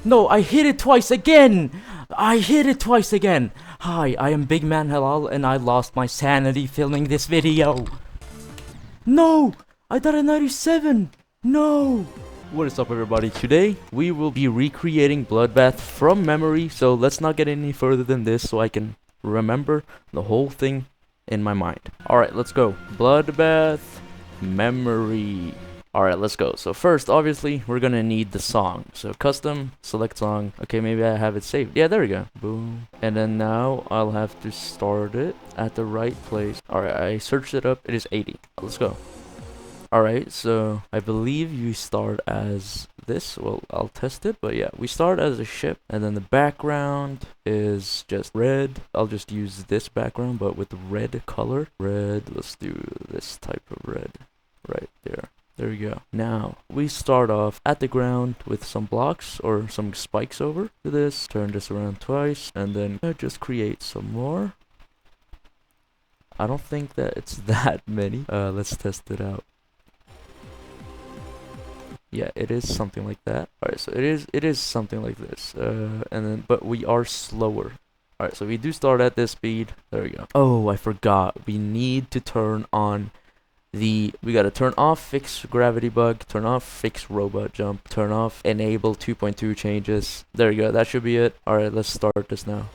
No, I hit it twice again! I hit it twice again! Hi, I am Big Man Halal and I lost my sanity filming this video. No! I died at 97! No! What is up, everybody? Today, we will be recreating Bloodbath from memory, so let's not get any further than this so I can remember the whole thing in my mind. Alright, let's go. Bloodbath memory. Alright, let's go. So first, obviously, we're gonna need the song. So custom, select song. Okay, maybe I have it saved. Yeah, there we go. Boom. And then now I'll have to start it at the right place. Alright, I searched it up. It is 80. Let's go. Alright, so I believe you start as this. Well, I'll test it, but yeah, we start as a ship, and then the background is just red. I'll just use this background, but with red color. Red, let's do this type of red right there. There we go. Now, we start off at the ground with some blocks or some spikes over to this. Turn this around twice, and then just create some more. I don't think that it's that many. Let's test it out. Yeah, it is something like that. Alright, so it is something like this. And then, but we are slower. Alright, so we do start at this speed. There we go. Oh, I forgot. We need to turn on we gotta turn off fix gravity bug, turn off fix robot jump, turn off enable 2.2 changes. There we go, that should be it. Alright, let's start this now.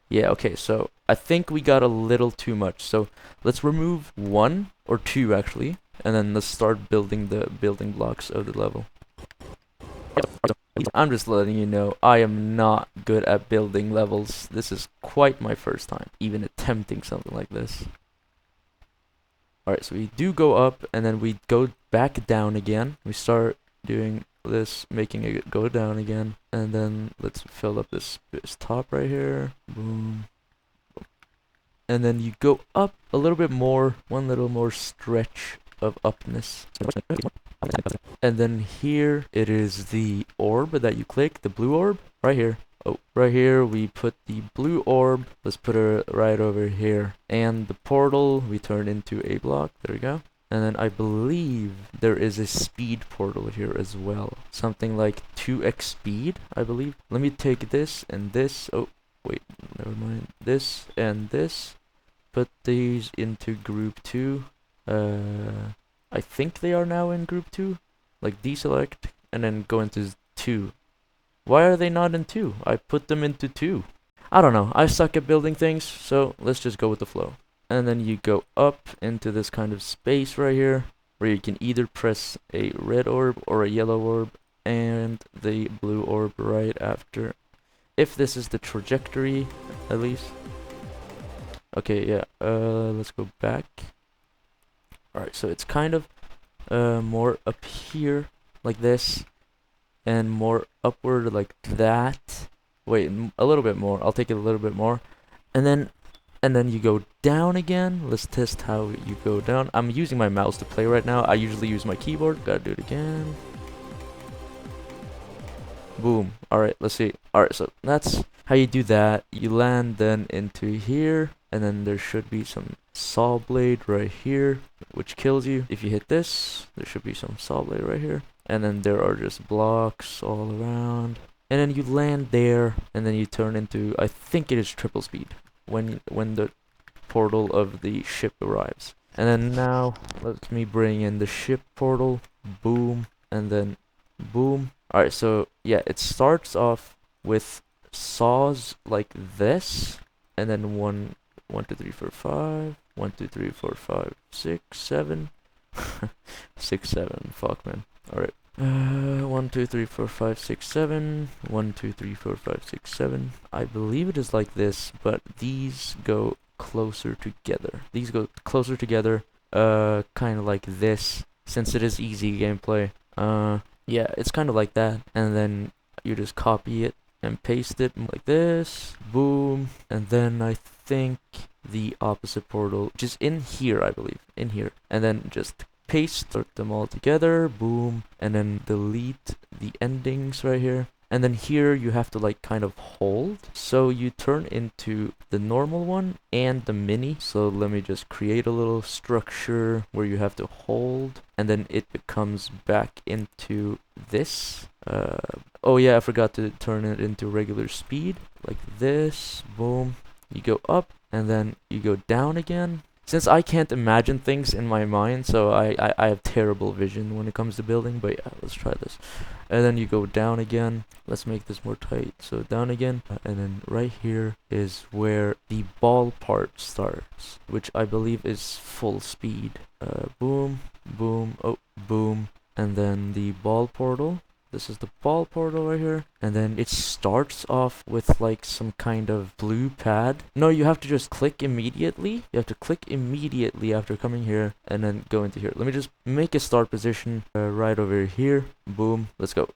Yeah, okay, so I think we got a little too much, so let's remove 1 or 2 actually, and then let's start building the building blocks of the level. I'm just letting you know, I am not good at building levels. This is quite my first time even attempting something like this. Alright, so we do go up, and then we go back down again. We start doing this, making it go down again. And then let's fill up this top right here. Boom. And then you go up a little bit more, one little more stretch of upness. And then here, it is the orb that you click, the blue orb, right here. Oh, right here we put the blue orb. Let's put her right over here. And the portal we turn into a block. There we go. And then I believe there is a speed portal here as well. Something like 2x speed, I believe. Let me take this and this. Oh, wait, never mind. This and this. Put these into group 2. I think they are now in group 2. Like deselect and then go into 2. Why are they not in 2? I put them into 2. I don't know. I suck at building things, so let's just go with the flow. And then you go up into this kind of space right here, where you can either press a red orb or a yellow orb, and the blue orb right after. If this is the trajectory, at least. Okay, yeah. Let's go back. Alright, so it's kind of more up here, like this. And more upward like that. Wait, a little bit more. I'll take it a little bit more. And then you go down again. Let's test how you go down. I'm using my mouse to play right now. I usually use my keyboard. Gotta do it again. Boom. Alright, let's see. Alright, so that's how you do that. You land then into here. And then there should be some saw blade right here, which kills you. If you hit this, there should be some saw blade right here. And then there are just blocks all around. And then you land there, and then you turn into, I think it is triple speed, when the portal of the ship arrives. And then now, let me bring in the ship portal. Boom, and then boom. Alright, so yeah, it starts off with saws like this. And then 1, 2, 3, 4, 5. 1, 2, 3, 4, 5, 6, 7. 6, 7. Fuck, man. Alright. 1, 2, 3, 4, 5, 6, 7. 1, 2, 3, 4, 5, 6, 7. I believe it is like this, but these go closer together. These go closer together, kind of like this, since it is easy gameplay. Yeah, it's kind of like that, and then you just copy it and paste it like this. Boom. And then I think the opposite portal, which is in here, I believe, in here, and then just paste them all together. Boom. And then delete the endings right here. And then here you have to like kind of hold, so you turn into the normal one and the mini. So let me just create a little structure where you have to hold, and then it becomes back into this. Oh yeah, I forgot to turn it into regular speed. Like this. Boom. You go up, and then you go down again. Since I can't imagine things in my mind, so I have terrible vision when it comes to building, but yeah, let's try this. And then you go down again. Let's make this more tight. So down again, and then right here is where the ball part starts, which I believe is full speed. Boom, boom, oh, boom, and then the ball portal. This is the ball portal right here. And then it starts off with like some kind of blue pad. No, you have to just click immediately. You have to click immediately after coming here and then go into here. Let me just make a start position right over here. Boom. Let's go.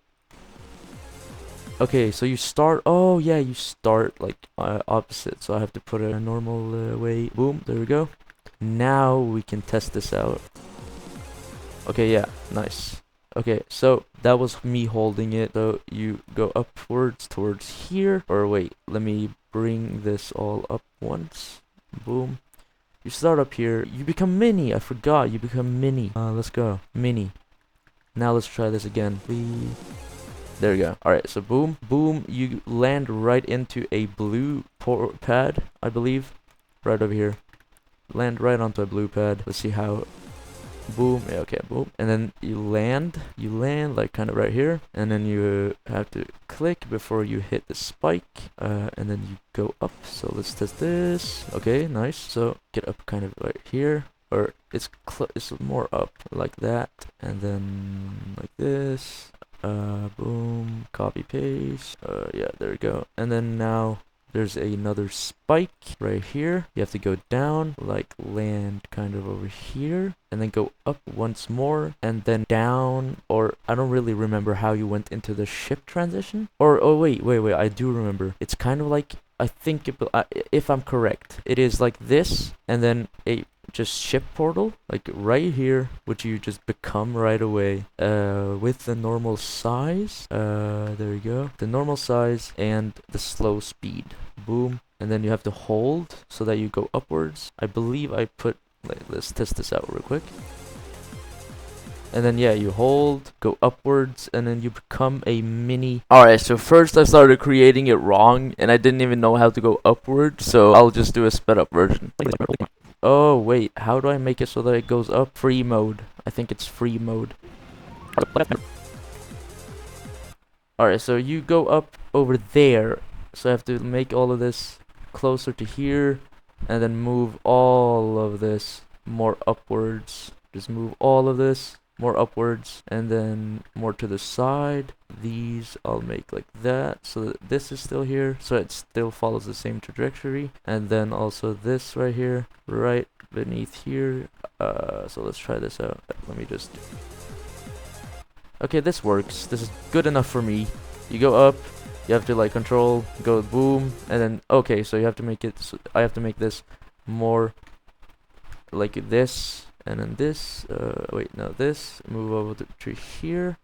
Okay, so you start. Oh, yeah, you start like opposite. So I have to put it a normal way. Boom. There we go. Now we can test this out. Okay, yeah. Nice. Okay, so that was me holding it. So you go upwards towards here. Or wait, let me bring this all up once. Boom. You start up here. You become mini. I forgot. You become mini. Let's go. Mini. Now let's try this again. Please. There we go. Alright, so boom. Boom. You land right into a blue pad, I believe. Right over here. Land right onto a blue pad. Let's see how... Boom. Yeah, okay, boom. And then you land like kind of right here, and then you have to click before you hit the spike, and then you go up. So let's test this. Okay, nice. So get up kind of right here, or it's more up like that, and then like this. Boom, copy paste. Yeah, there we go. And then now there's another spike right here. You have to go down, like land kind of over here, and then go up once more, and then down, or I don't really remember how you went into the ship transition. Or, oh wait, I do remember. It's kind of like, I think, if I'm correct, it is like this, and then a just ship portal, like right here, which you just become right away, with the normal size, there you go, the normal size and the slow speed. Boom. And then you have to hold so that you go upwards. I believe I put, like, let's test this out real quick. And then yeah, you hold, go upwards, and then you become a mini. Alright, so first I started creating it wrong, and I didn't even know how to go upward, so I'll just do a sped up version. Oh wait, how do I make it so that it goes up? Free mode. I think it's free mode. Alright, so you go up over there. So I have to make all of this closer to here, and then move all of this more upwards. Just move all of this more upwards, and then more to the side. These I'll make like that, so that this is still here, so it still follows the same trajectory. And then also this right here, right beneath here. So let's try this out. Let me just... Okay, this works. This is good enough for me. You go up, you have to like control, go boom, and then, okay, so you have to make it, so I have to make this more like this, and then this, wait, no, this, move over to here,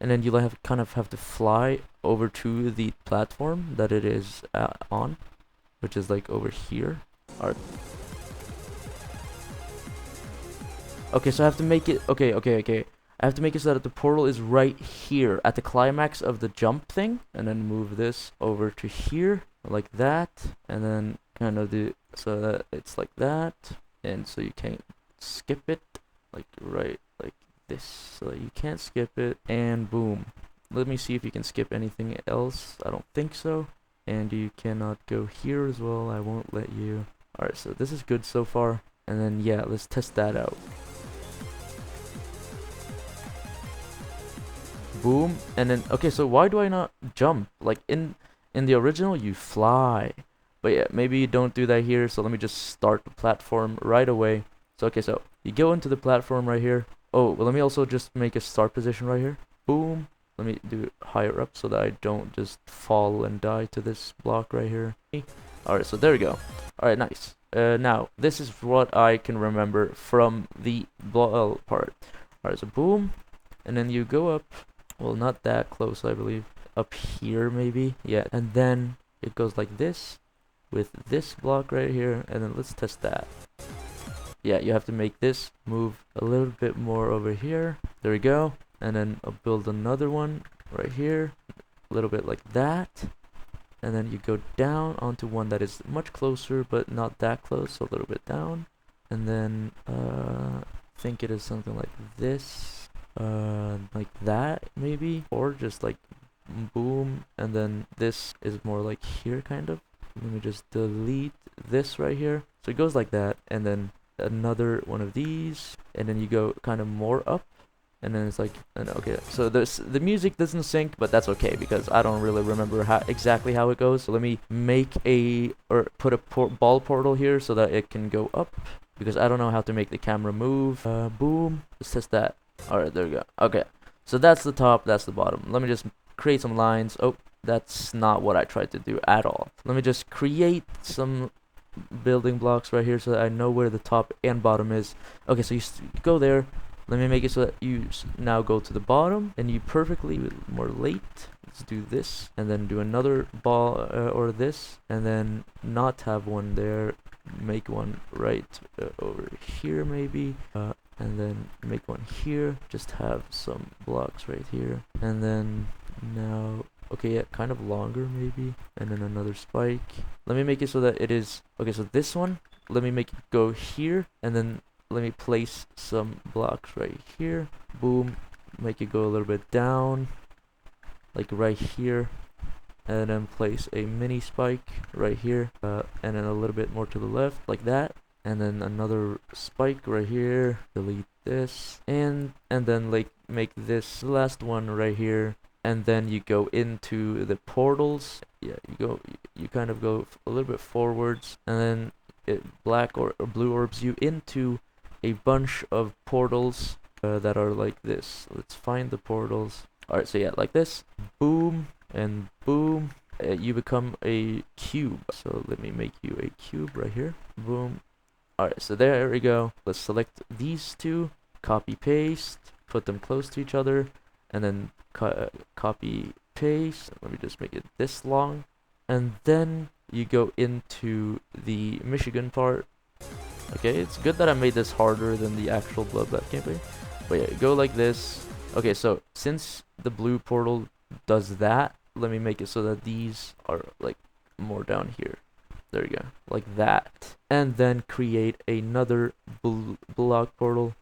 and then you kind of have to fly over to the platform that it is on, which is like over here. Alright. Okay, so I have to make it, okay. I have to make it so that the portal is right here at the climax of the jump thing, and then move this over to here like that, and then kind of do so that it's like that, and so you can't skip it, like right like this, so that you can't skip it, and boom. Let me see if you can skip anything else. I don't think so. And you cannot go here as well. I won't let you. Alright, so this is good so far. And then yeah, let's test that out. Boom. And then, okay, so why do I not jump? Like in the original you fly, but yeah, maybe you don't do that here. So let me just start the platform right away. So okay, so you go into the platform right here. Oh, well, let me also just make a start position right here. Boom. Let me do it higher up so that I don't just fall and die to this block right here. Alright, so there we go. Alright, nice. Now this is what I can remember from the ball part. Alright, so boom, and then you go up. Well, not that close, I believe. Up here, maybe. Yeah, and then it goes like this with this block right here, and then let's test that. Yeah, you have to make this move a little bit more over here. There we go. and then I'll build another one right here, a little bit like that, and then you go down onto one that is much closer but not that close, so a little bit down, and then I think it is something like this, like that maybe, or just like boom, and then this is more like here kind of. Let me just delete this right here, so it goes like that, and then another one of these, and then you go kind of more up, and then it's like, and okay, so the music doesn't sync, but that's okay because I don't really remember exactly how it goes. So let me make put a ball portal here so that it can go up, because I don't know how to make the camera move. Boom, let's test that. All right, there we go. Okay, so that's the top, that's the bottom. Let me just create some lines. Oh, that's not what I tried to do at all. Let me just create some building blocks right here so that I know where the top and bottom is. Okay, so you go there. Let me make it so that you now go to the bottom, and you perfectly more late. Let's do this, and then do another ball or this, and then not have one there. Make one right over here maybe, and then make one here. Just have some blocks right here, and then now. Okay, yeah, kind of longer maybe, and then another spike. Let me make it so that it is, okay, so this one, let me make it go here, and then let me place some blocks right here. Boom, make it go a little bit down, like right here, and then place a mini spike right here, and then a little bit more to the left, like that, and then another spike right here. Delete this, and then like make this last one right here. And then you go into the portals. Yeah, you kind of go a little bit forwards, and then it black or blue orbs you into a bunch of portals that are like this. Let's find the portals. Alright, so yeah, like this. Boom and boom. You become a cube. So let me make you a cube right here. Boom. Alright, so there we go. Let's select these two. Copy paste. Put them close to each other. And then copy paste. Let me just make it this long, and then you go into the Michigan part. Okay, it's good that I made this harder than the actual Bloodbath gameplay, but yeah, go like this. Okay, so since the blue portal does that, let me make it so that these are like more down here. There you go, like that, and then create another block portal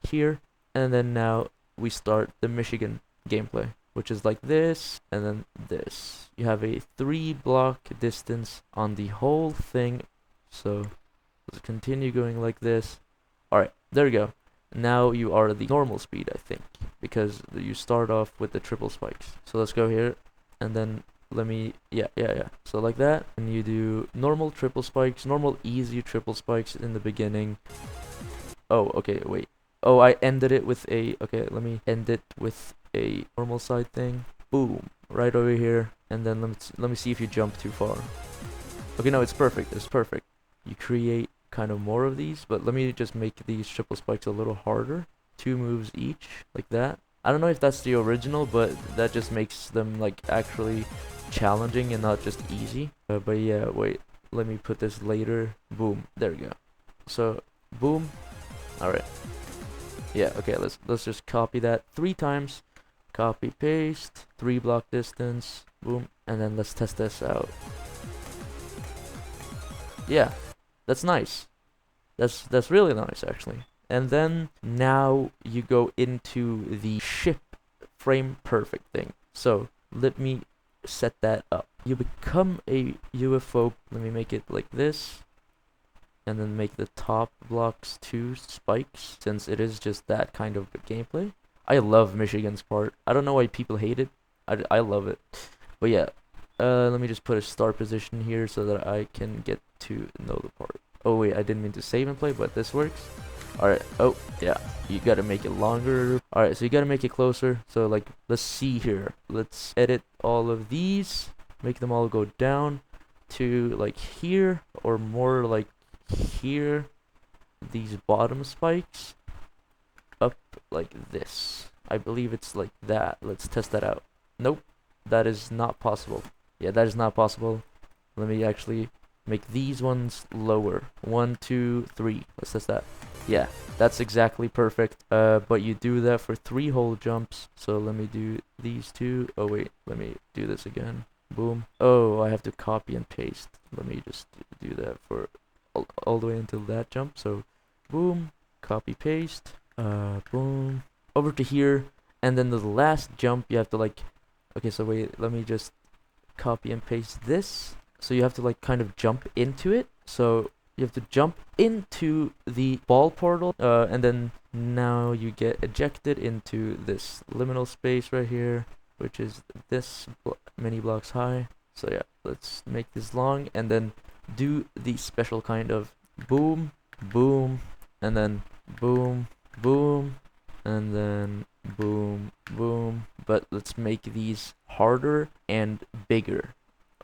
here, and then now we start the Michigan gameplay, which is like this, and then this. You have a 3-block distance on the whole thing, so let's continue going like this. Alright, there we go. Now you are the normal speed, I think, because you start off with the triple spikes. So let's go here, and then let me, yeah. So like that, and you do normal triple spikes, normal easy triple spikes in the beginning. Oh, okay, wait. Oh, I ended it with a, okay, let me end it with a normal side thing. Boom, right over here, and then let me see if you jump too far. Okay, no, it's perfect, it's perfect. You create kind of more of these, but let me just make these triple spikes a little harder. 2 moves each, like that. I don't know if that's the original, but that just makes them like actually challenging and not just easy. But yeah, wait, let me put this later. Boom, there we go. So, boom. Alright. Yeah, okay, let's just copy that 3 times. Copy paste, 3-block distance, boom, and then let's test this out. Yeah, that's nice. That's really nice actually. And then now you go into the ship frame perfect thing. So let me set that up. You become a UFO. Let me make it like this. And then make the top blocks 2 spikes, since it is just that kind of gameplay. I love Michigan's part. I don't know why people hate it. I love it. But yeah, let me just put a start position here so that I can get to know the part. Oh wait, I didn't mean to save and play, but this works. Alright, oh yeah, you gotta make it longer. Alright, so you gotta make it closer. So like, let's see here. Let's edit all of these, make them all go down to like here, or more like here. These bottom spikes up like this. I believe it's like that. Let's test that out. Nope, that is not possible. Yeah, that is not possible. Let me actually make these ones lower. 1, 2, 3. Let's test that. Yeah, that's exactly perfect. But you do that for 3 whole jumps. So let me do these two. Oh wait, let me do this again. Boom. Oh, I have to copy and paste. Let me just do that for all the way until that jump. So boom, copy paste. Boom. Over to here, and then the last jump you have to like. Okay, so wait, let me just copy and paste this. So you have to like kind of jump into it. So you have to jump into the ball portal, and then now you get ejected into this liminal space right here, which is this many blocks high. So yeah, let's make this long, and then do the special kind of boom, boom, and then boom, boom, and then boom, boom. But let's make these harder and bigger.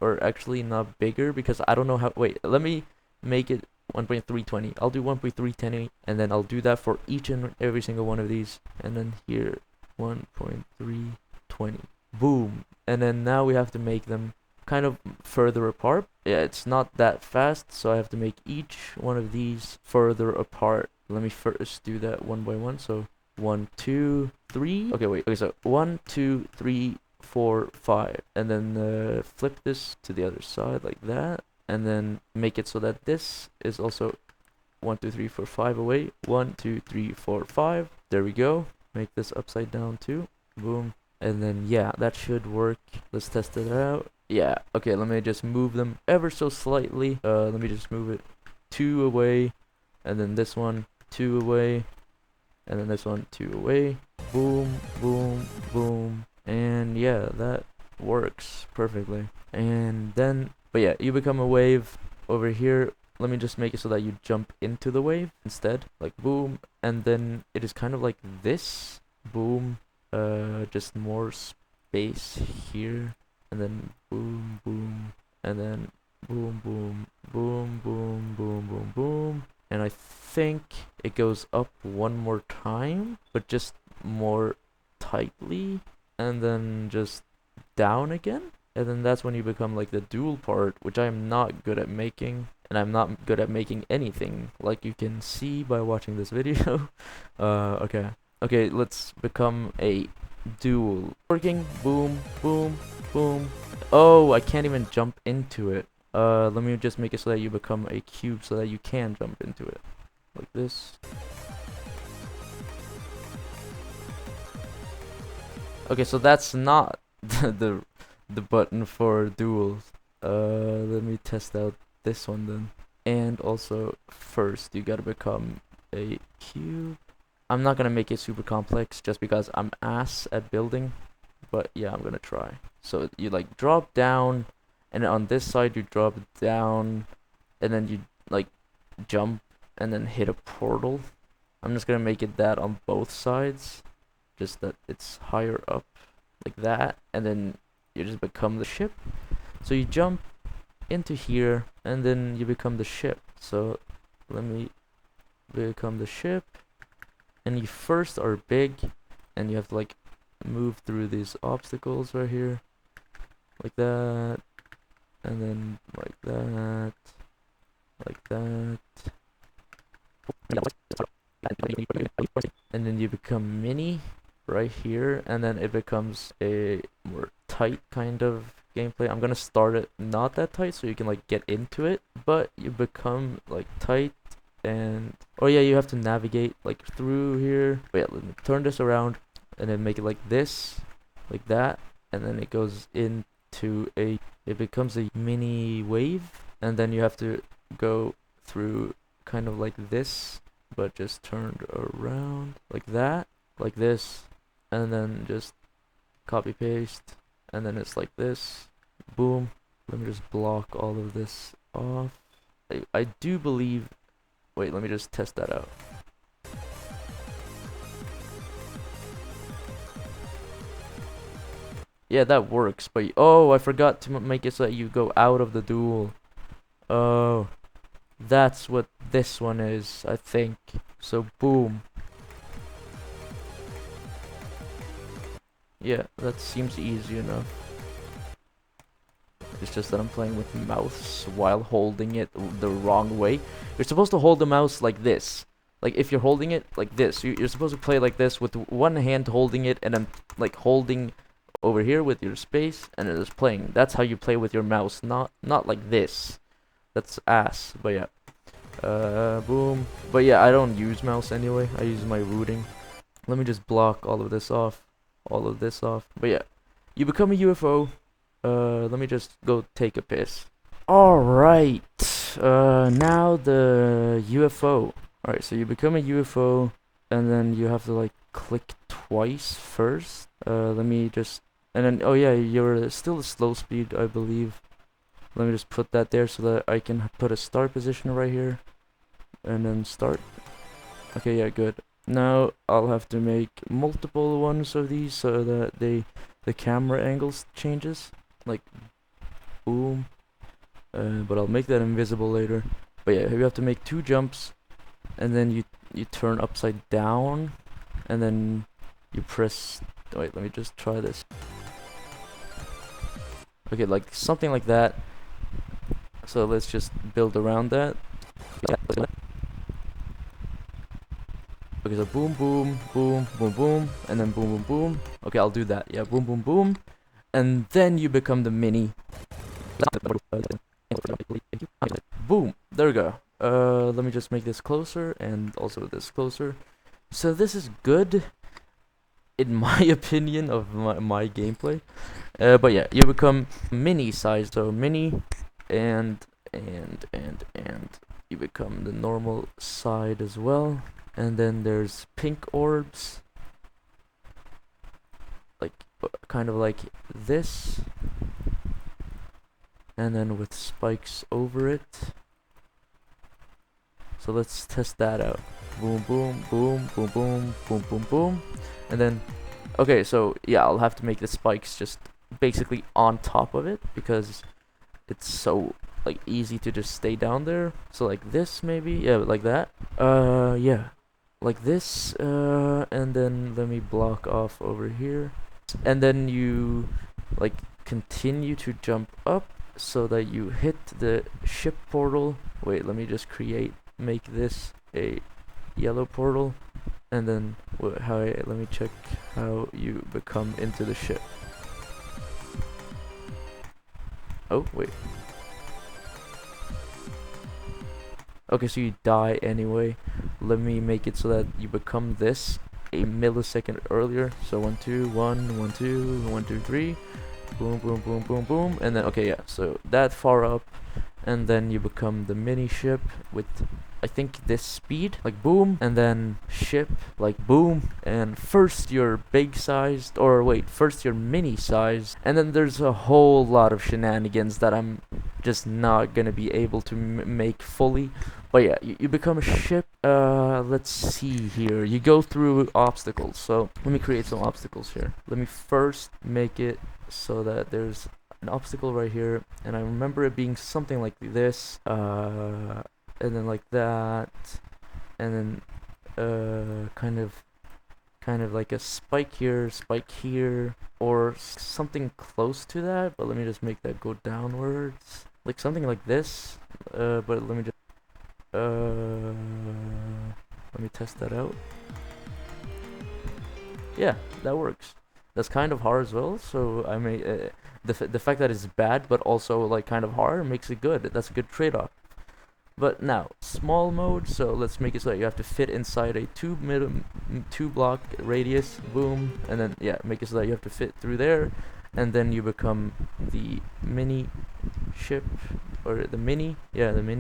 Or actually not bigger, because I don't know how. Wait, let me make it 1.320. I'll do 1.320, and then I'll do that for each and every single one of these. And then here, 1.320. Boom. And then now we have to make them kind of further apart. Yeah, it's not that fast, so I have to make each one of these further apart. Let me first do that one by one. So 1, 2, 3. Okay, wait. Okay, so 1, 2, 3, 4, 5, and then flip this to the other side like that, and then make it so that this is also 1, 2, 3, 4, 5 away. 1, 2, 3, 4, 5. There we go. Make this upside down too. Boom. And then yeah, that should work. Let's test it out. Yeah. Okay, let me just move them ever so slightly. Let me just move it 2 away, and then this one 2 away, and then this one 2 away. Boom, boom, boom. And yeah, that works perfectly. And then, but yeah, you become a wave over here. Let me just make it so that you jump into the wave instead, like boom, and then it is kind of like this. Boom, just more space here, and then boom, boom, and then boom, boom, boom, boom, boom, boom, boom. And I think it goes up one more time, but just more tightly, and then just down again. And then that's when you become like the dual part, which I am not good at making, and I'm not good at making anything, like you can see by watching this video. Okay, let's become a dual. Working, boom, boom, boom. Oh, I can't even jump into it. Let me just make it so that you become a cube so that you can jump into it. Like this. Okay, so that's not the button for duels. Let me test out this one then. And also, first you gotta become a cube. I'm not gonna make it super complex just because I'm ass at building, but yeah, I'm gonna try. So you like drop down, and on this side you drop down, and then you like jump and then hit a portal. I'm just gonna make it that on both sides, just that it's higher up like that, and then you just become the ship. So you jump into here, and then you become the ship. So let me become the ship, and you first are big, and you have to like move through these obstacles right here, like that, and then like that, like that, and then you become mini right here, and then it becomes a more tight kind of gameplay. I'm gonna start it not that tight so you can like get into it, but you become like tight. And oh yeah, you have to navigate like through here. But yeah, let me turn this around and then make it like this, like that, and then it goes into it becomes a mini wave, and then you have to go through kind of like this, but just turned around like that, like this, and then just copy paste, and then it's like this. Boom. Let me just block all of this off. I do believe. Wait, let me just test that out. Yeah, that works, but oh, I forgot to make it so that you go out of the duel. Oh, that's what this one is, I think. So boom. Yeah, that seems easy enough. It's just that I'm playing with the mouse while holding it the wrong way. You're supposed to hold the mouse like this. Like if you're holding it like this, you're supposed to play like this with one hand holding it and then like holding over here with your space and then just playing. That's how you play with your mouse, not like this. That's ass. But yeah. Boom. But yeah, I don't use mouse anyway. I use my rooting. Let me just block all of this off. All of this off. But yeah. You become a UFO. Let me just go take a piss. Alright. Now the UFO. Alright, so you become a UFO, and then you have to like click twice first. Let me just, and then, oh yeah, you're still a slow speed, I believe. Let me just put that there so that I can put a start position right here, and then start. Okay, yeah, good. Now I'll have to make multiple ones of these so that the camera angles changes, like boom. But I'll make that invisible later. But yeah, you have to make 2 jumps, and then you turn upside down, and then you press. Wait, let me just try this. Okay, like something like that. So let's just build around that. Okay, so boom, boom, boom, boom, boom, and then boom, boom, boom. Okay, I'll do that. Yeah, boom, boom, boom, and then you become the mini. Boom, there we go. Let me just make this closer and also this closer. So this is good, in my opinion, of my gameplay. But yeah, you become mini size, so mini, and you become the normal side as well. And then there's pink orbs, like kind of like this, and then with spikes over it. So let's test that out. Boom, boom, boom, boom, boom, boom, boom, boom. And then, okay, so yeah, I'll have to make the spikes just basically on top of it because it's so like easy to just stay down there. So like this maybe, yeah, like that. Yeah, like this. And then let me block off over here. And then you like continue to jump up so that you hit the ship portal. Wait, let me just make this a yellow portal, and then let me check how you become into the ship. Oh wait, okay, so you die anyway. Let me make it so that you become this a millisecond earlier. So 1 2 1 1 2 1 2 3, boom boom boom boom boom, and then okay, yeah, so that far up, and then you become the mini ship with I think this speed, like boom, and then ship, like boom, and first your big sized, or wait, first your mini sized, and then there's a whole lot of shenanigans that I'm just not gonna be able to make fully. But yeah, you become a ship. Let's see here. You go through obstacles. So let me create some obstacles here. Let me first make it so that there's an obstacle right here, and I remember it being something like this. And then like that, and then kind of like a spike here, or something close to that. But let me just make that go downwards, like something like this. But let me just let me test that out. Yeah, that works. That's kind of hard as well. So I may the fact that it's bad but also like kind of hard makes it good. That's a good trade-off. But now, small mode, so let's make it so that you have to fit inside a 2 block radius, boom, and then, yeah, make it so that you have to fit through there, and then you become the mini ship, or the mini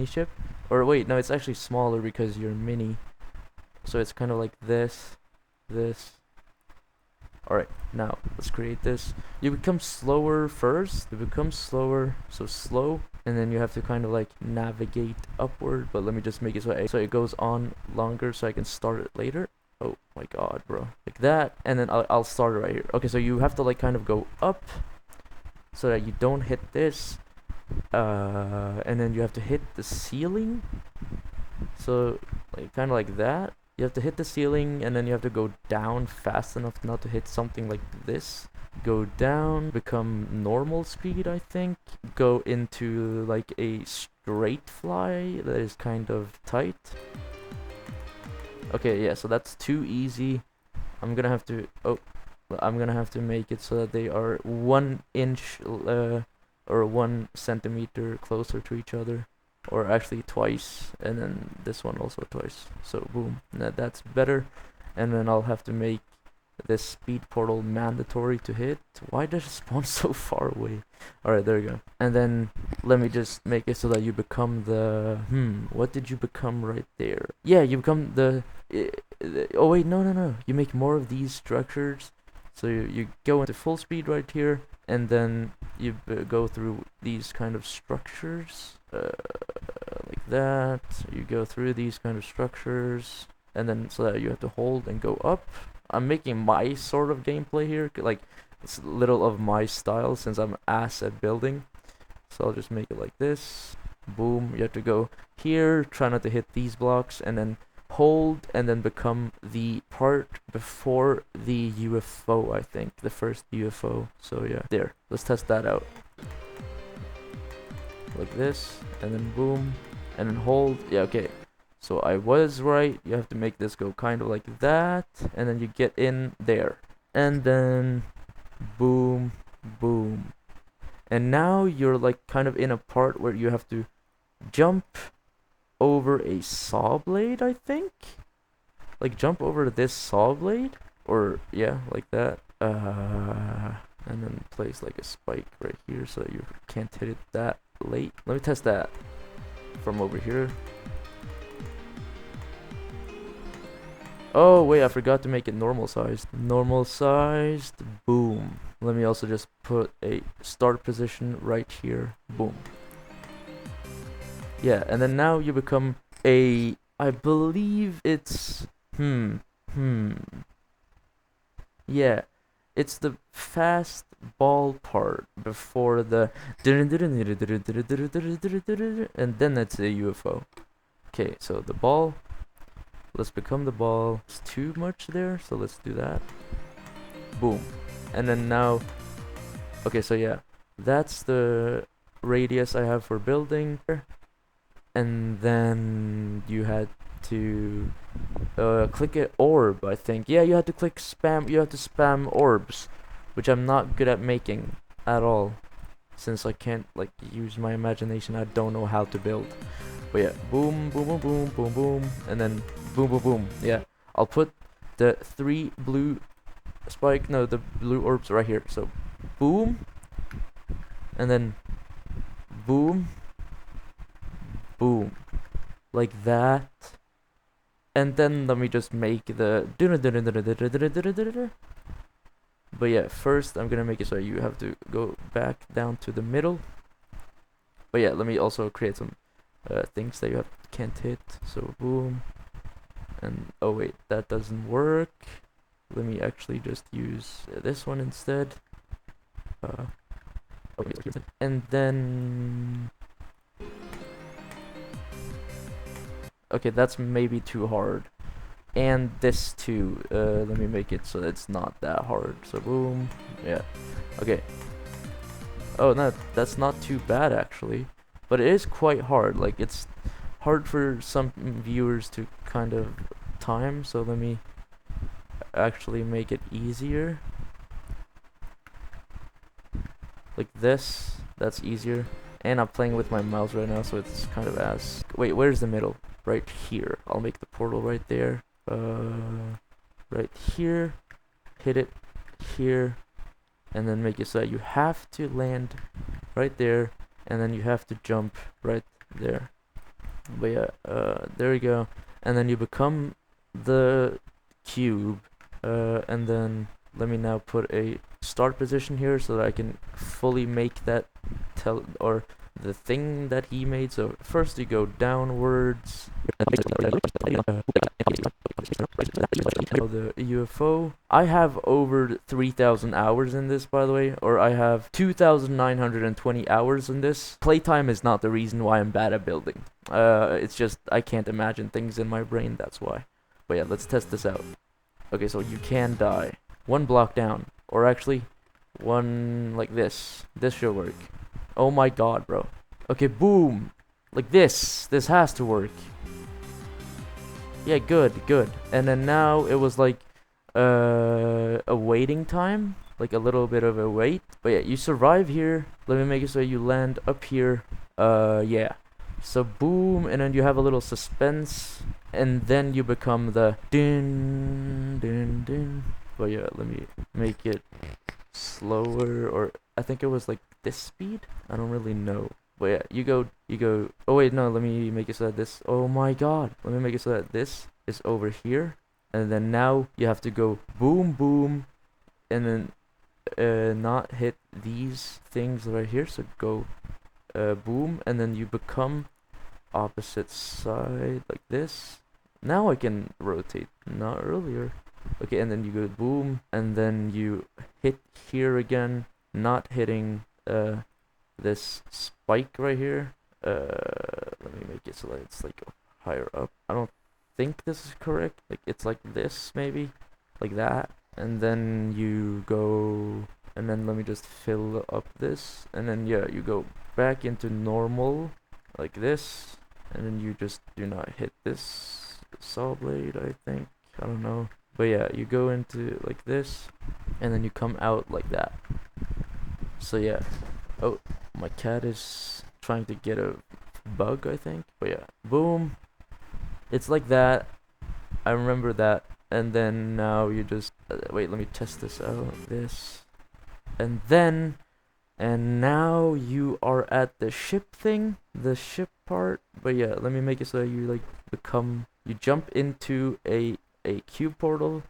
ship, or wait, no, it's actually smaller because you're mini, so it's kind of like this. Alright, now, let's create this. You become slower first, so slow, and then you have to kind of like navigate upward, but let me just make it so it goes on longer so I can start it later. Oh my god, bro. Like that, and then I'll start it right here. Okay, so you have to like kind of go up so that you don't hit this, and then you have to hit the ceiling, so like kind of like that. You have to hit the ceiling, and then you have to go down fast enough not to hit something like this. Go down, become normal speed, I think. Go into like a straight fly that is kind of tight. Okay, yeah, so that's too easy. I'm gonna have to, I'm gonna have to make it so that they are 1 inch, or 1 centimeter closer to each other. Or actually twice, and then this one also twice. So boom, that's better. And then I'll have to make this speed portal mandatory to hit. Why does it spawn so far away? Alright, there you go. And then let me just make it so that you become the... what did you become right there? Yeah, you become the... oh wait, no. You make more of these structures. So you go into full speed right here, and then you go through these kind of structures. Like that. You go through these kind of structures, and then so that you have to hold and go up. I'm making my sort of gameplay here, like it's little of my style since I'm ass at building. So I'll just make it like this. Boom. You have to go here, try not to hit these blocks, and then hold, and then become the part before the UFO, I think. The first UFO. So yeah, there. Let's test that out. Like this, and then boom, and then hold. Yeah, okay. So I was right. You have to make this go kind of like that, and then you get in there, and then boom, boom. And now you're like kind of in a part where you have to jump over a saw blade, I think. Like jump over this saw blade, or yeah, like that. And then place like a spike right here so you can't hit it that late. Let me test that from over here. Oh wait, I forgot to make it normal sized. Normal sized, boom. Let me also just put a start position right here. Boom. Yeah, and then now you become a, I believe it's yeah, it's the fast ball part before the and then it's a UFO. Okay, so the ball, let's become the ball. It's too much there, so let's do that. Boom. And then now, okay, so yeah, that's the radius I have for building. And then you had to click an orb, I think. Yeah, you had to click spam. You have to spam orbs, which I'm not good at making at all, since I can't like use my imagination. I don't know how to build. But yeah, boom, boom, boom, boom, boom, boom, and then boom, boom, boom. Yeah, I'll put the 3 blue the blue orbs right here. So boom, and then boom, boom, like that. And then let me just make the but yeah, first I'm gonna make it so you have to go back down to the middle. But yeah, let me also create some things that you can't hit. So boom, and oh wait, that doesn't work. Let me actually just use this one instead. Okay, and then okay, that's maybe too hard. And this too. Let me make it so it's not that hard. So boom. Yeah. Okay. Oh no, that's not too bad actually. But it is quite hard. Like it's hard for some viewers to kind of time. So let me actually make it easier. Like this. That's easier. And I'm playing with my mouse right now, so it's kind of ass. Wait, where's the middle? Right here. I'll make the portal right there. Right here. Hit it here. And then make it so that you have to land right there. And then you have to jump right there. But yeah, there we go. And then you become the cube. And then let me now put a start position here so that I can fully make that or the thing that he made. So first you go downwards. The UFO. I have over 3,000 hours in this, by the way, or I have 2,920 hours in this. Playtime is not the reason why I'm bad at building. It's just I can't imagine things in my brain, that's why. But yeah, let's test this out. Okay, so you can die. 1 block down, or actually, 1 like this. This should work. Oh my god, bro. Okay, boom. Like this. This has to work. Yeah, good, good. And then now it was like a waiting time, like a little bit of a wait. But yeah, you survive here. Let me make it so you land up here. Yeah. So boom, and then you have a little suspense, and then you become the din din din. But yeah, let me make it slower, or I think it was like this speed. I don't really know. But yeah, you go. Oh wait, no. Let me make it so that this. Oh my God. Let me make it so that this is over here, and then now you have to go boom boom, and then not hit these things right here. So go boom, and then you become opposite side like this. Now I can rotate, not earlier. Okay, and then you go boom, and then you hit here again, not hitting this spike right here. Let me make it so that it's like higher up. I don't think this is correct. Like it's like this maybe, like that. And then you go, and then let me just fill up this, and then yeah, you go back into normal, like this, and then you just do not hit this saw blade, I think. I don't know. But yeah, you go into like this, and then you come out like that. So yeah. Oh, my cat is trying to get a bug, I think. But yeah, boom. It's like that. I remember that. And then now you just wait, let me test this out. This. And then and now you are at the ship thing, the ship part. But yeah, let me make it so you like become, you jump into a cube portal.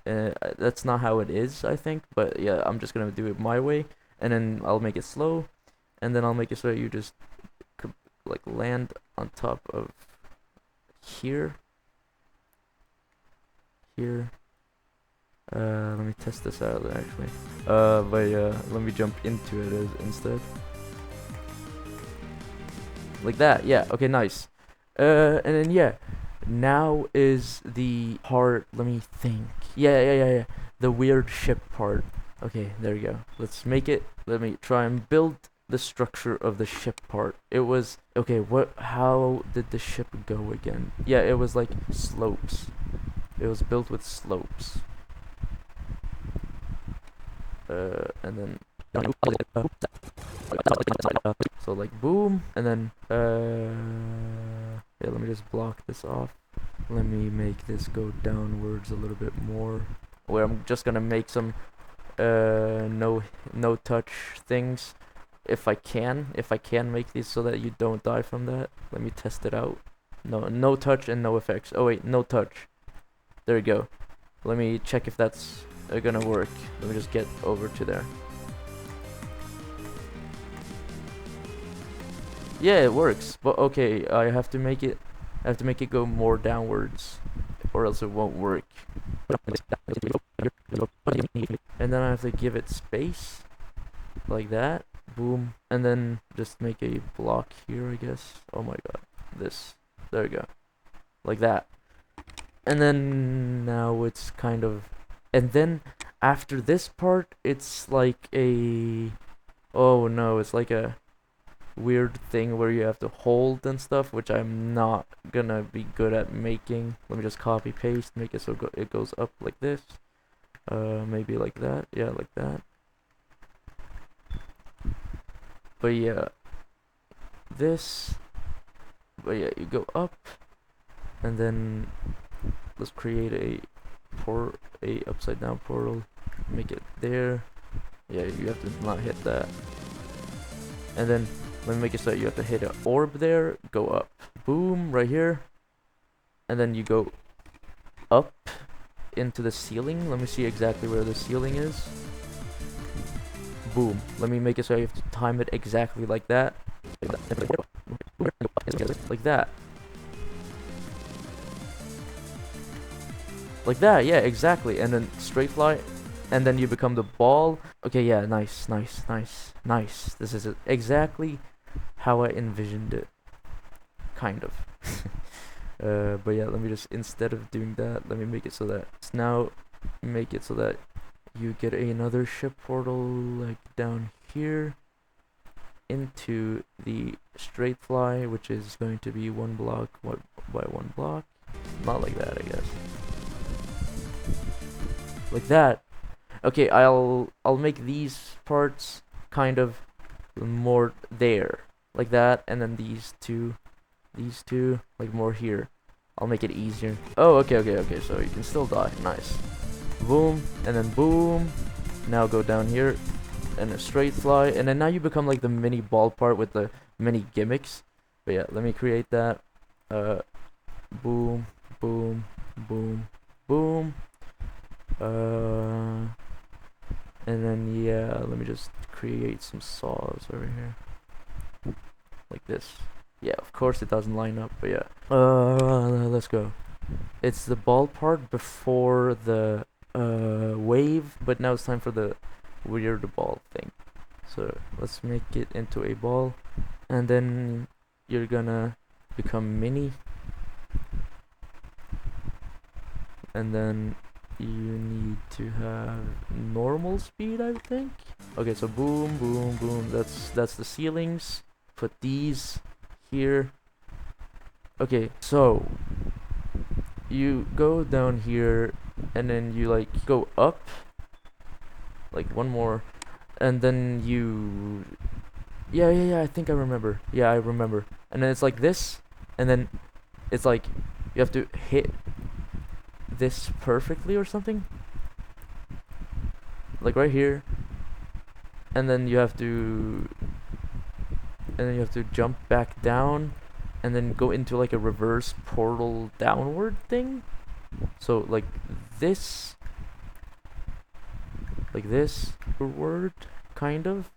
That's not how it is, I think, but yeah, I'm just gonna do it my way, and then I'll make it slow, and then I'll make it so you just like land on top of here. Let me test this out actually. But yeah, let me jump into it instead. Like that, yeah, okay, nice. And then yeah, now is the part, let me think. Yeah. The weird ship part. Okay, there we go. Let's make it, let me try and build the structure of the ship part. It was, okay, how did the ship go again? Yeah, it was like slopes. It was built with slopes. And then so like boom, and then yeah, let me just block this off. Let me make this go downwards a little bit more, where I'm just gonna make some no touch things if I can make these so that you don't die from that. Let me test it out. No touch and no effects. Oh wait, no touch. There you go. Let me check if that's gonna work. Let me just get over to there. Yeah, it works. But okay, I have to make it go more downwards, or else it won't work. And then I have to give it space, like that. Boom. And then just make a block here, I guess. Oh my god. This. There we go. Like that. And then now it's kind of, and then after this part it's like a, oh no, it's like a weird thing where you have to hold and stuff, which I'm not gonna be good at making. Let me just copy paste, make it so it goes up like this. Maybe like that. Yeah, like that. But yeah, this. But yeah, you go up, and then let's create a upside down portal. Make it there. Yeah, you have to not hit that. And then let me make it so you have to hit an orb there. Go up. Boom, right here. And then you go up into the ceiling. Let me see exactly where the ceiling is. Boom. Let me make it so you have to time it exactly like that. Like that. Like that, yeah, exactly. And then straight fly, and then you become the ball. Okay, yeah, nice. This is it. Exactly how I envisioned it. Kind of. But yeah, let me just, instead of doing that, let me make it so that, now make it so that you get another ship portal, like down here, into the straight fly, which is going to be one block by one block. Not like that, I guess. Like that. Okay, I'll make these parts kind of more there. Like that, and then these two, like more here. I'll make it easier. Oh, okay, so you can still die. Nice. Boom, and then boom. Now go down here, and a straight fly, and then now you become like the mini ball part with the mini gimmicks. But yeah, let me create that. Boom, boom, boom, boom. And then yeah, let me just create some saws over here, like this. Yeah, of course it doesn't line up, but yeah. Let's go. It's the ball part before the wave, but now it's time for the weird ball thing. So let's make it into a ball, and then you're gonna become mini, and then you need to have normal speed, I think. Okay, so boom, boom, boom. That's the ceilings. Put these here. Okay, so you go down here, and then you like go up, like one more, and then you. Yeah. I think I remember. Yeah, I remember. And then it's like this, and then it's like you have to hit this perfectly or something, like right here, and then you have to jump back down, and then go into like a reverse portal downward thing. So like this word, kind of.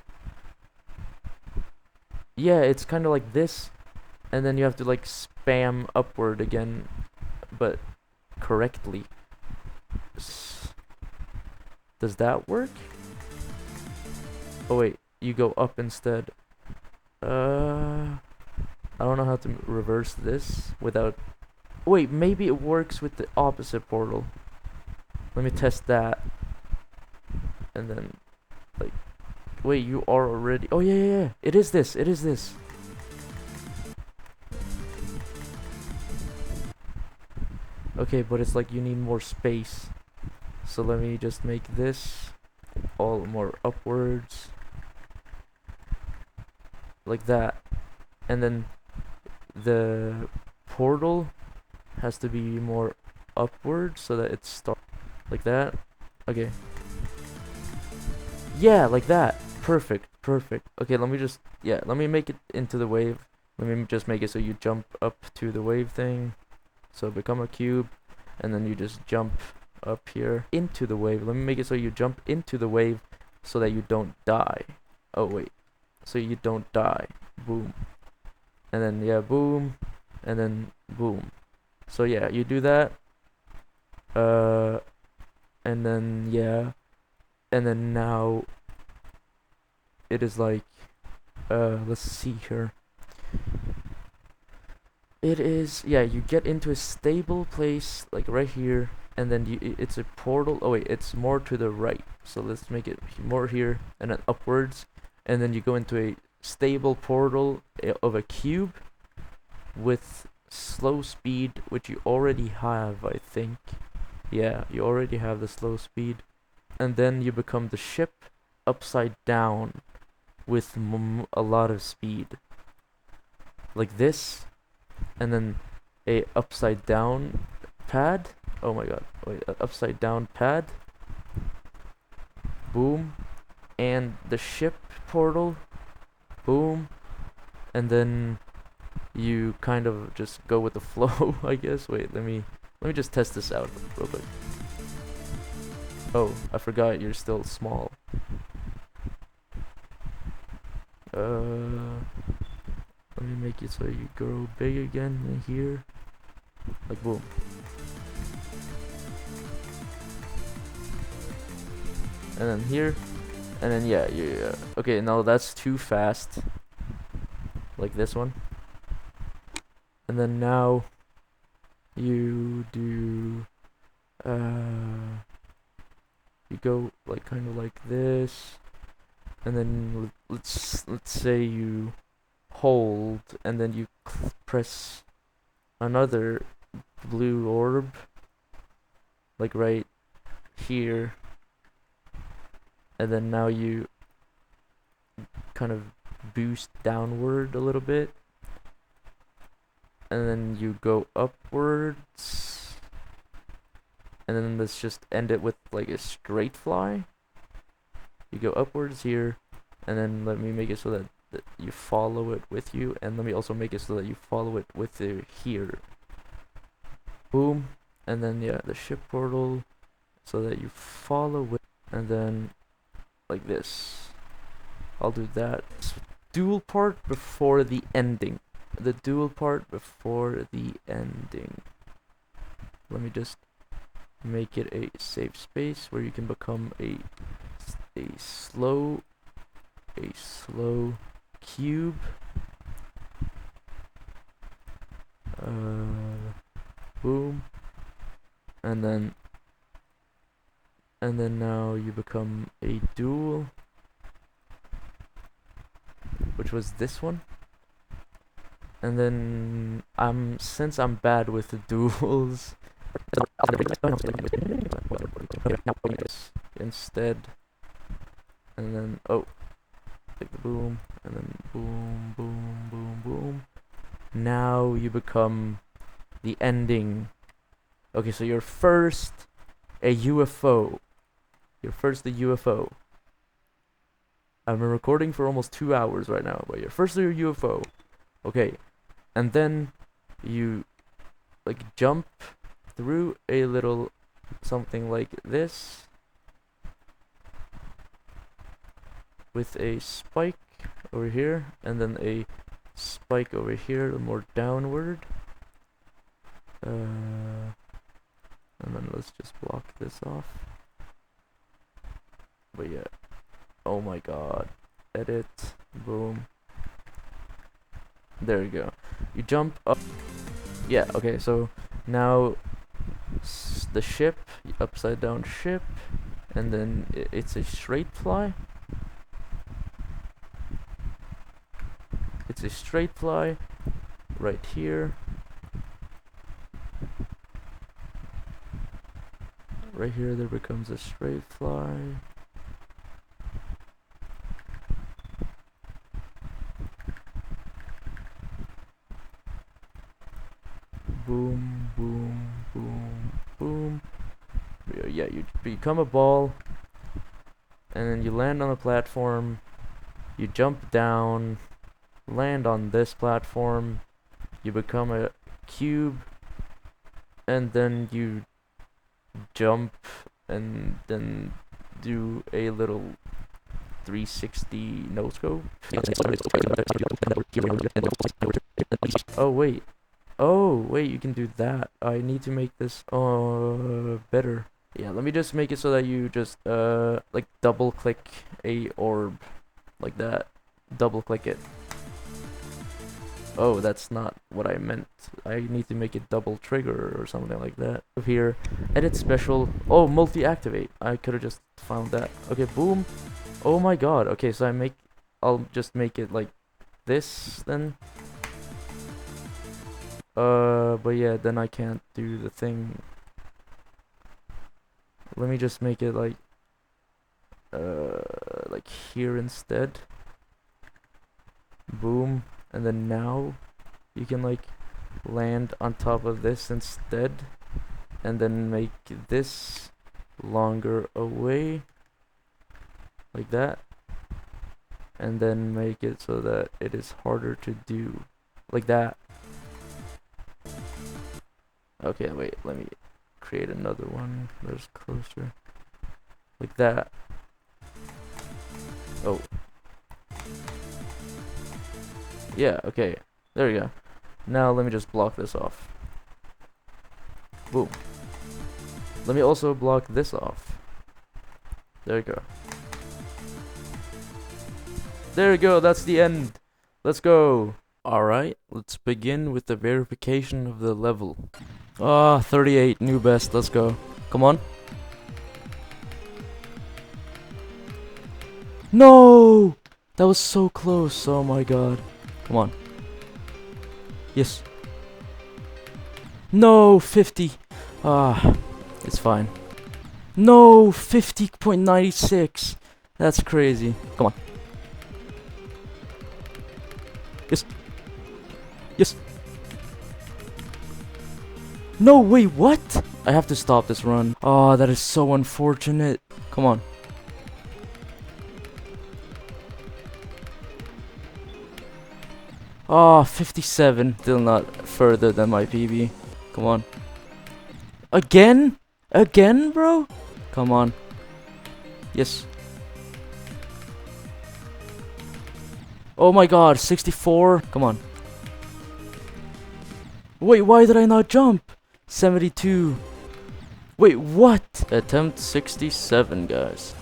Yeah, it's kind of like this, and then you have to like spam upward again, but correctly. Does that work? Oh wait, you go up instead. I don't know how to reverse this without. Wait, maybe it works with the opposite portal. Let me test that. And then, like, wait, you are already. Oh yeah. It is this. Okay, but it's like you need more space. So let me just make this all more upwards. Like that. And then the portal has to be more upward so that it starts like that. Okay. Yeah, like that. Perfect. Okay, let me make it into the wave. Let me just make it so you jump up to the wave thing. So become a cube, and then you just jump up here into the wave. Let me make it so you jump into the wave so that you don't die. Oh wait. So you don't die. Boom. And then yeah, boom. And then boom. So yeah, you do that. And then yeah. And then now it is like let's see here. It is, yeah, you get into a stable place like right here, and then it's a portal. Oh wait, it's more to the right, so let's make it more here and then upwards, and then you go into a stable portal of a cube with slow speed, which you already have, I think. Yeah, you already have the slow speed. And then you become the ship upside down with a lot of speed, like this. And then a upside down pad. Oh my god, wait, upside down pad. Boom. And the ship portal. Boom. And then you kind of just go with the flow, I guess. Wait, let me just test this out real quick. Oh, I forgot you're still small. Let me make it so you grow big again in here. Like boom. And then here. And then yeah. Okay, no, that's too fast. Like this one. And then now you do you go like kind of like this. And then let's say you hold, and then you press another blue orb, like right here, and then now you kind of boost downward a little bit, and then you go upwards, and then let's just end it with like a straight fly. You go upwards here, and then let me make it so that you follow it with you, and let me also make it so that you follow it with you here. Boom. And then yeah, the ship portal, so that you follow it, and then like this. I'll do that. Dual part before the ending. The dual part before the ending. Let me just make it a safe space where you can become a slow cube. Boom. And then now you become a dual, which was this one. And then since I'm bad with the duels, instead, and then like the boom, and then boom, boom, boom, boom. Now you become the ending. Okay, so you're first a UFO. You're first a UFO. I've been recording for almost 2 hours right now, but you're first a UFO. Okay, and then you like jump through a little something like this with a spike over here, and then a spike over here, more downward. And then let's just block this off. But yeah, oh my god, edit, boom. There you go. You jump up. Yeah, okay, so now the ship, upside down ship, and then it's a straight fly. It's a straight fly right here. Right here there becomes a straight fly. Boom, boom, boom, boom. Yeah, you become a ball, and then you land on the platform. You jump down, land on this platform. You become a cube, and then you jump, and then do a little 360 no scope. Oh wait. Oh, wait, you can do that. I need to make this, better. Yeah, let me just make it so that you just, like, double-click a orb. Like that. Double-click it. Oh, that's not what I meant. I need to make it double trigger or something like that. Here, edit special. Oh, multi-activate. I could have just found that. Okay, boom. Oh my god. Okay, so I'll just make it like this, then. But yeah, then I can't do the thing. Let me just make it like here instead. Boom. And then now you can like land on top of this instead, and then make this longer away like that, and then make it so that it is harder to do like that. Okay, wait, let me create another one that's closer. Like that. Oh. Yeah, okay. There we go. Now let me just block this off. Boom. Let me also block this off. There you go. There you go, that's the end. Let's go. Alright, let's begin with the verification of the level. 38, new best, let's go. Come on. No! That was so close, oh my god. Come on. Yes. No, 50. Ah, it's fine. No, 50.96. That's crazy. Come on. Yes. Yes. No, wait, what? I have to stop this run. Oh, that is so unfortunate. Come on. Oh, 57. Still not further than my PB. Come on. Again? Again, bro? Come on. Yes. Oh my god, 64. Come on. Wait, why did I not jump? 72. Wait, what? Attempt 67, guys.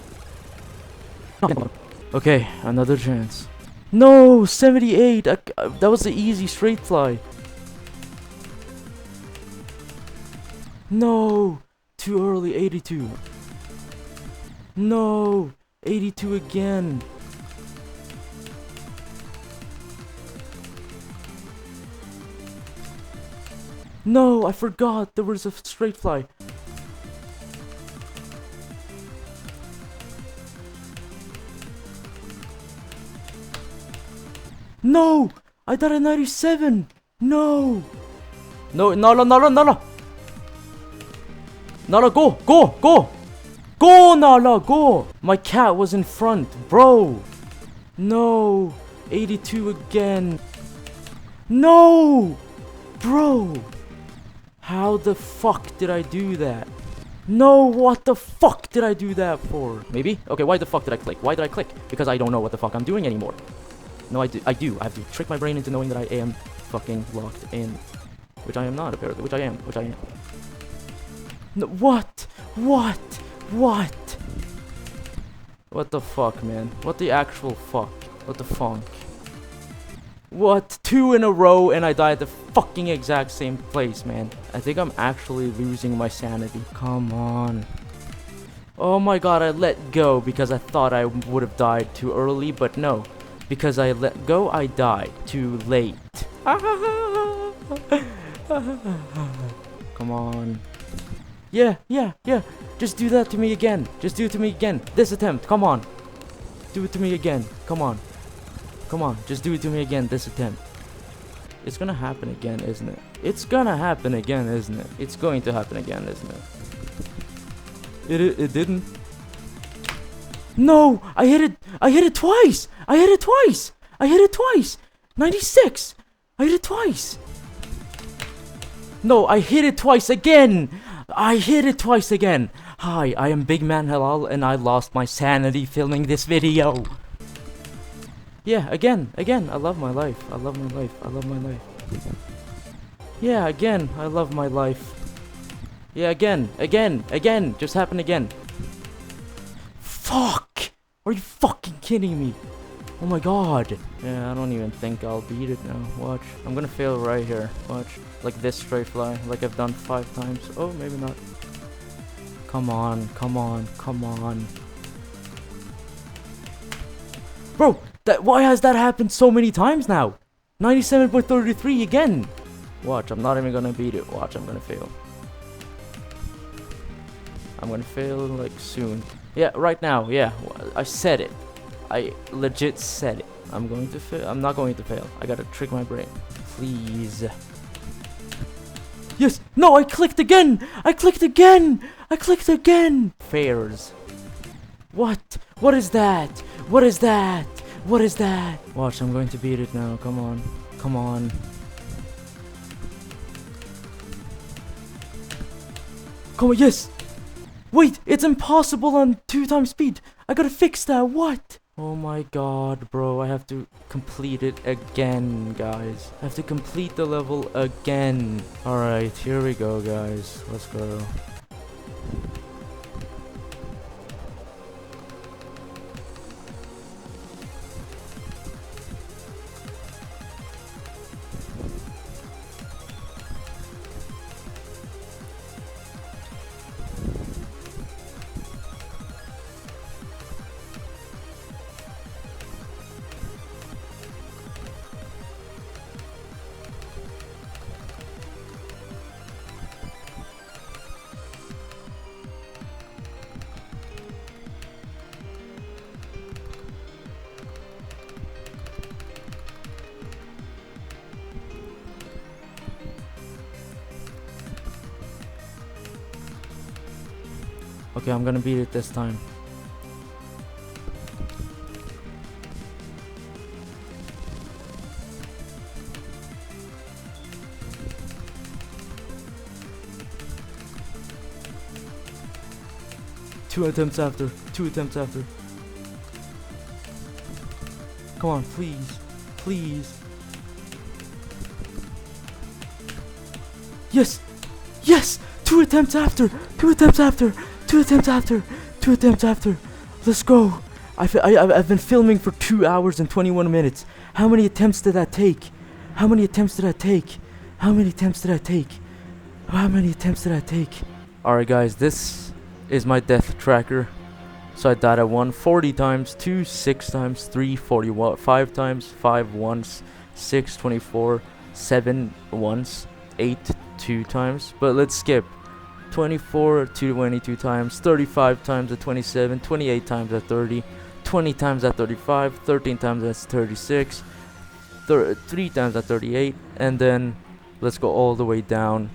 Okay, another chance. No, 78. That was the easy straight fly. No, too early. 82. No, 82 again. No, I forgot there was a straight fly. No, I died at 97. No. No, Nala, Nala, Nala. Nala, go, go, go. Go, Nala, go. My cat was in front, bro. No, 82 again. No, bro. How the fuck did I do that? No, what the fuck did I do that for? Maybe? Okay, why the fuck did I click? Why did I click? Because I don't know what the fuck I'm doing anymore. No, I do. I have to trick my brain into knowing that I am fucking locked in. Which I am not, apparently. Which I am. No, what? What? What? What the fuck, man? What the actual fuck? What the funk? What? 2 in a row and I died at the fucking exact same place, man. I think I'm actually losing my sanity. Come on. Oh my god, I let go because I thought I would have died too early, but no. Because I let go, I died too late. Come on. Yeah. Just do that to me again. Just do it to me again. This attempt. Come on. Do it to me again. Come on. Come on. Just do it to me again. This attempt. It's gonna happen again, isn't it? It's gonna happen again, isn't it? It's going to happen again, isn't it? It didn't. No! I hit it! I hit it twice! I hit it twice! I hit it twice! 96! I hit it twice! No, I hit it twice again! I hit it twice again! Hi, I am Big Man Halal and I lost my sanity filming this video! Yeah, again, I love my life. I love my life. I love my life. Yeah, again, I love my life. Yeah, again, just happened again. Fuck! Are you fucking kidding me? Oh my god. Yeah, I don't even think I'll beat it now. Watch. I'm gonna fail right here. Watch. Like this straight fly. Like I've done 5 times. Oh, maybe not. Come on. Bro, why has that happened so many times now? 97.33 again. Watch, I'm not even gonna beat it. Watch, I'm gonna fail. I'm gonna fail like soon. Yeah, right now. Yeah, I said it. I legit said it. I'm going to fail. I'm not going to fail. I gotta trick my brain. Please. Yes. No, I clicked again. I clicked again. Fairs. What? What is that? What is that? Watch, I'm going to beat it now. Come on. Come on. Yes. Wait, it's impossible on 2 times speed. I gotta fix that. What? Oh my god, bro. I have to complete it again, guys. I have to complete the level again. Alright, here we go, guys. Let's go. Okay, I'm gonna beat it this time. Two attempts after. Come on, please. Please. Yes! Yes! Two attempts after! Let's go! I've been filming for 2 hours and 21 minutes. How many attempts did that take? Alright guys, this is my death tracker. So I died at 1 40 times, 2 6 times, 3 41, 5 times, 5 once, 6 24, 7 once, 8 2 times. But let's skip 24 to 22 times, 35 times at 27, 28 times at 30, 20 times at 35, 13 times at 36, 3 times at 38, and then let's go all the way down.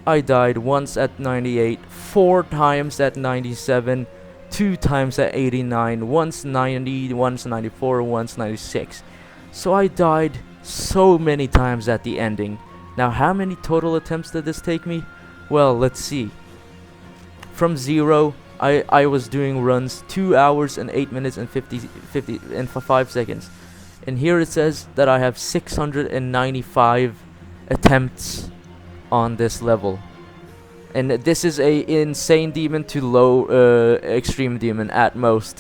I died once at 98, 4 times at 97, 2 times at 89, once 90, once 94, once 96. So I died so many times at the ending. Now how many total attempts did this take me? Well, let's see. From 0, I was doing runs 2 hours and 8 minutes and 5 seconds. And here it says that I have 695 attempts on this level. And this is a insane demon to low extreme demon at most.